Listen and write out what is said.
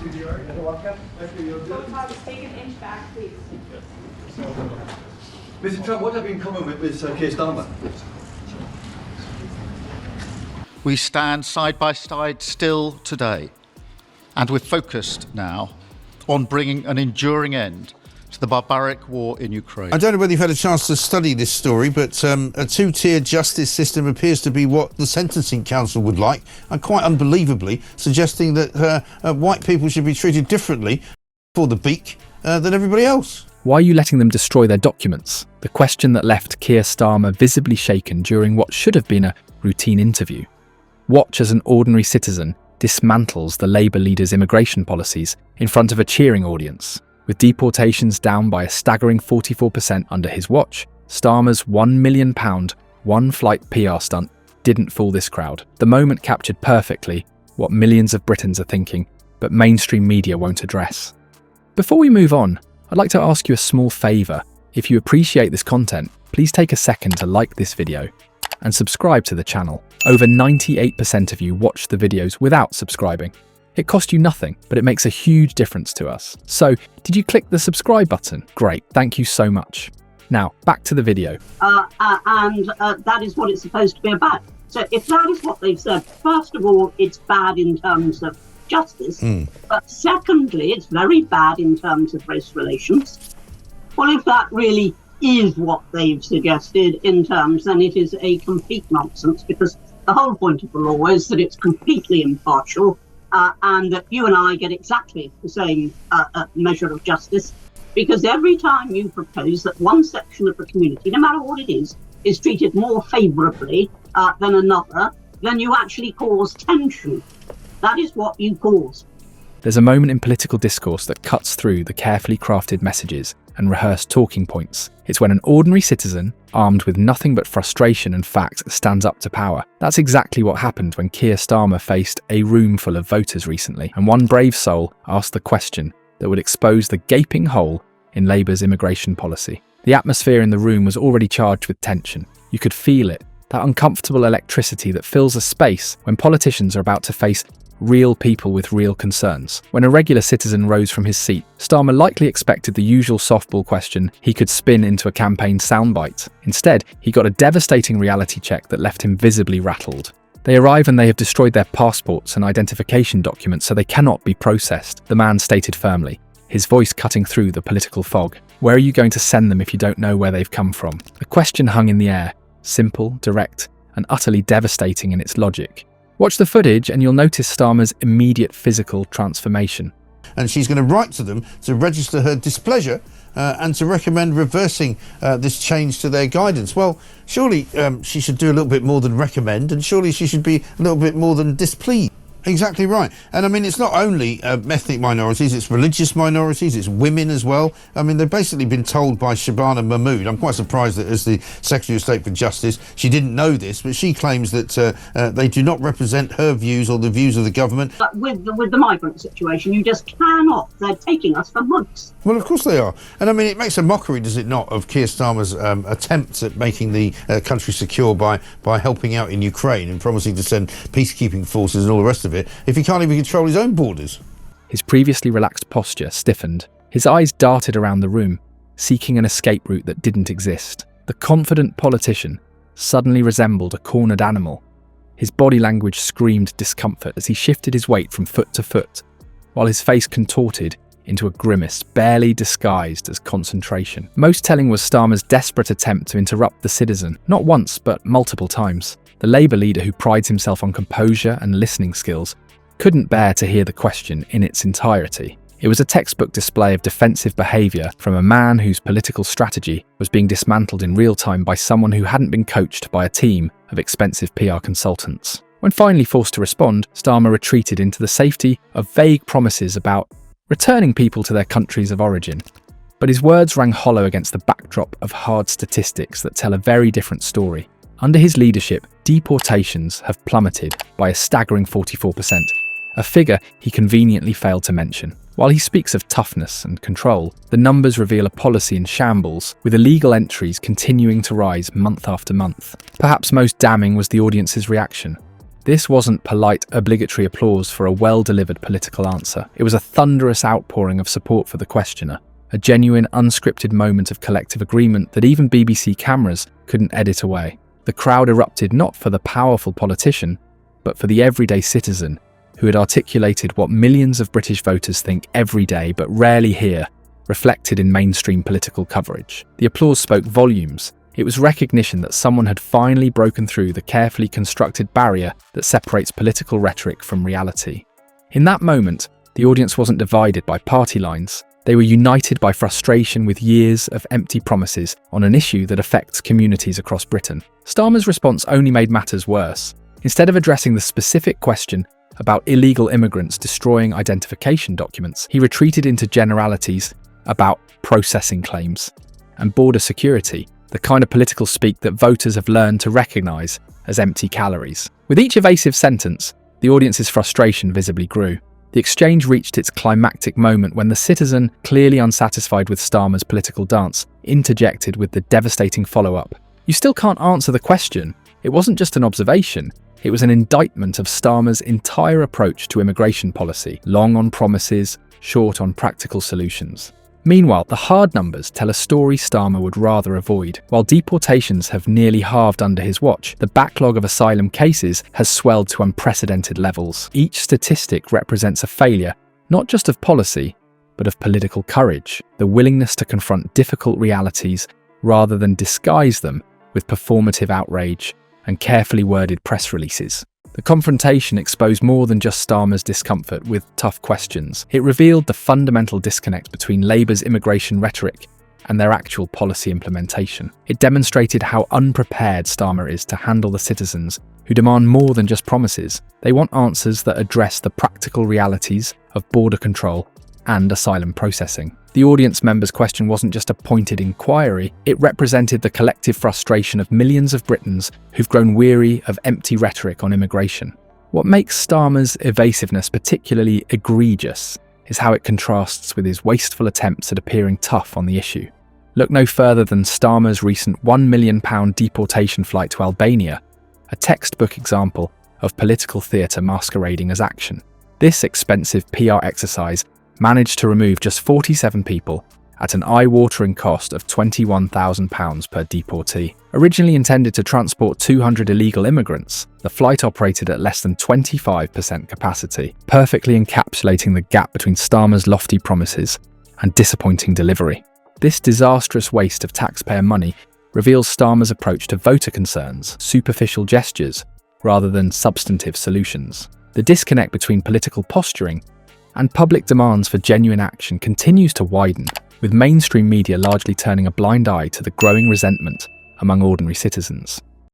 Take an inch back, please. Mr. Trump, what have you in common with Kier Starmer? We stand side by side still today, and we're focused now on bringing an enduring end to the barbaric war in Ukraine. I don't know whether you've had a chance to study this story, but a two-tier justice system appears to be what the Sentencing Council would like, and quite unbelievably suggesting that white people should be treated differently for the beak than everybody else. Why are you letting them destroy their documents? The question that left Kier Starmer visibly shaken during what should have been a routine interview. Watch as an ordinary citizen dismantles the Labour leader's immigration policies in front of a cheering audience. With deportations down by a staggering 44% under his watch, Starmer's £1 million, one-flight PR stunt didn't fool this crowd. The moment captured perfectly what millions of Britons are thinking, but mainstream media won't address. Before we move on, I'd like to ask you a small favour. If you appreciate this content, please take a second to like this video and subscribe to the channel. Over 98% of you watch the videos without subscribing. It costs you nothing, but it makes a huge difference to us. So, did you click the subscribe button? Great, thank you so much. Now, back to the video. That is what it's supposed to be about. So if that is what they've said, first of all, it's bad in terms of justice. But secondly, it's very bad in terms of race relations. Well, if that really is what they've suggested in terms, then it is a complete nonsense, because the whole point of the law is that it's completely impartial, and that you and I get exactly the same measure of justice, because every time you propose that one section of the community, no matter what it is treated more favourably than another, then you actually cause tension. That is what you cause. There's a moment in political discourse that cuts through the carefully crafted messages and rehearsed talking points. It's when an ordinary citizen, armed with nothing but frustration and fact, stands up to power. That's exactly what happened when Kier Starmer faced a room full of voters recently, and one brave soul asked the question that would expose the gaping hole in Labour's immigration policy. The atmosphere in the room was already charged with tension. You could feel it, that uncomfortable electricity that fills a space when politicians are about to face real people with real concerns. When a regular citizen rose from his seat, Starmer likely expected the usual softball question he could spin into a campaign soundbite. Instead, he got a devastating reality check that left him visibly rattled. They arrive and they have destroyed their passports and identification documents, so they cannot be processed, the man stated firmly, his voice cutting through the political fog. Where are you going to send them if you don't know where they've come from? The question hung in the air, simple, direct, and utterly devastating in its logic. Watch the footage and you'll notice Starmer's immediate physical transformation. And she's going to write to them to register her displeasure and to recommend reversing this change to their guidance. Well, surely she should do a little bit more than recommend, and surely she should be a little bit more than displeased. Exactly right. And I mean, it's not only ethnic minorities, it's religious minorities, it's women as well. I mean, they've basically been told by Shabana Mahmood. I'm quite surprised that as the Secretary of State for Justice, she didn't know this, but she claims that they do not represent her views or the views of the government. But with the migrant situation, you just cannot. They're taking us for months. Well, of course they are. And I mean, it makes a mockery, does it not, of Keir Starmer's attempts at making the country secure by helping out in Ukraine and promising to send peacekeeping forces and all the rest of it, if he can't even control his own borders. His previously relaxed posture stiffened. His eyes darted around the room, seeking an escape route that didn't exist. The confident politician suddenly resembled a cornered animal. His body language screamed discomfort as he shifted his weight from foot to foot, while his face contorted into a grimace barely disguised as concentration. Most telling was Starmer's desperate attempt to interrupt the citizen, not once but multiple times. The Labour leader, who prides himself on composure and listening skills, couldn't bear to hear the question in its entirety. It was a textbook display of defensive behaviour from a man whose political strategy was being dismantled in real time by someone who hadn't been coached by a team of expensive PR consultants. When finally forced to respond, Starmer retreated into the safety of vague promises about returning people to their countries of origin. But his words rang hollow against the backdrop of hard statistics that tell a very different story. Under his leadership, deportations have plummeted by a staggering 44%, a figure he conveniently failed to mention. While he speaks of toughness and control, the numbers reveal a policy in shambles, with illegal entries continuing to rise month after month. Perhaps most damning was the audience's reaction. This wasn't polite, obligatory applause for a well-delivered political answer. It was a thunderous outpouring of support for the questioner, a genuine, unscripted moment of collective agreement that even BBC cameras couldn't edit away. The crowd erupted not for the powerful politician, but for the everyday citizen who had articulated what millions of British voters think every day but rarely hear, reflected in mainstream political coverage. The applause spoke volumes. It was recognition that someone had finally broken through the carefully constructed barrier that separates political rhetoric from reality. In that moment, the audience wasn't divided by party lines. They were united by frustration with years of empty promises on an issue that affects communities across Britain. Starmer's response only made matters worse. Instead of addressing the specific question about illegal immigrants destroying identification documents, he retreated into generalities about processing claims and border security, the kind of political speak that voters have learned to recognise as empty calories. With each evasive sentence, the audience's frustration visibly grew. The exchange reached its climactic moment when the citizen, clearly unsatisfied with Starmer's political dance, interjected with the devastating follow-up. "You still can't answer the question. It wasn't just an observation. It was an indictment of Starmer's entire approach to immigration policy, long on promises, short on practical solutions." Meanwhile, the hard numbers tell a story Starmer would rather avoid. While deportations have nearly halved under his watch, the backlog of asylum cases has swelled to unprecedented levels. Each statistic represents a failure, not just of policy, but of political courage, the willingness to confront difficult realities rather than disguise them with performative outrage and carefully worded press releases. The confrontation exposed more than just Starmer's discomfort with tough questions. It revealed the fundamental disconnect between Labour's immigration rhetoric and their actual policy implementation. It demonstrated how unprepared Starmer is to handle the citizens who demand more than just promises. They want answers that address the practical realities of border control and asylum processing. The audience member's question wasn't just a pointed inquiry, it represented the collective frustration of millions of Britons who've grown weary of empty rhetoric on immigration. What makes Starmer's evasiveness particularly egregious is how it contrasts with his wasteful attempts at appearing tough on the issue. Look no further than Starmer's recent £1 million deportation flight to Albania, a textbook example of political theatre masquerading as action. This expensive PR exercise managed to remove just 47 people at an eye-watering cost of £21,000 per deportee. Originally intended to transport 200 illegal immigrants, the flight operated at less than 25% capacity, perfectly encapsulating the gap between Starmer's lofty promises and disappointing delivery. This disastrous waste of taxpayer money reveals Starmer's approach to voter concerns, superficial gestures, rather than substantive solutions. The disconnect between political posturing and public demands for genuine action continues to widen, with mainstream media largely turning a blind eye to the growing resentment among ordinary citizens.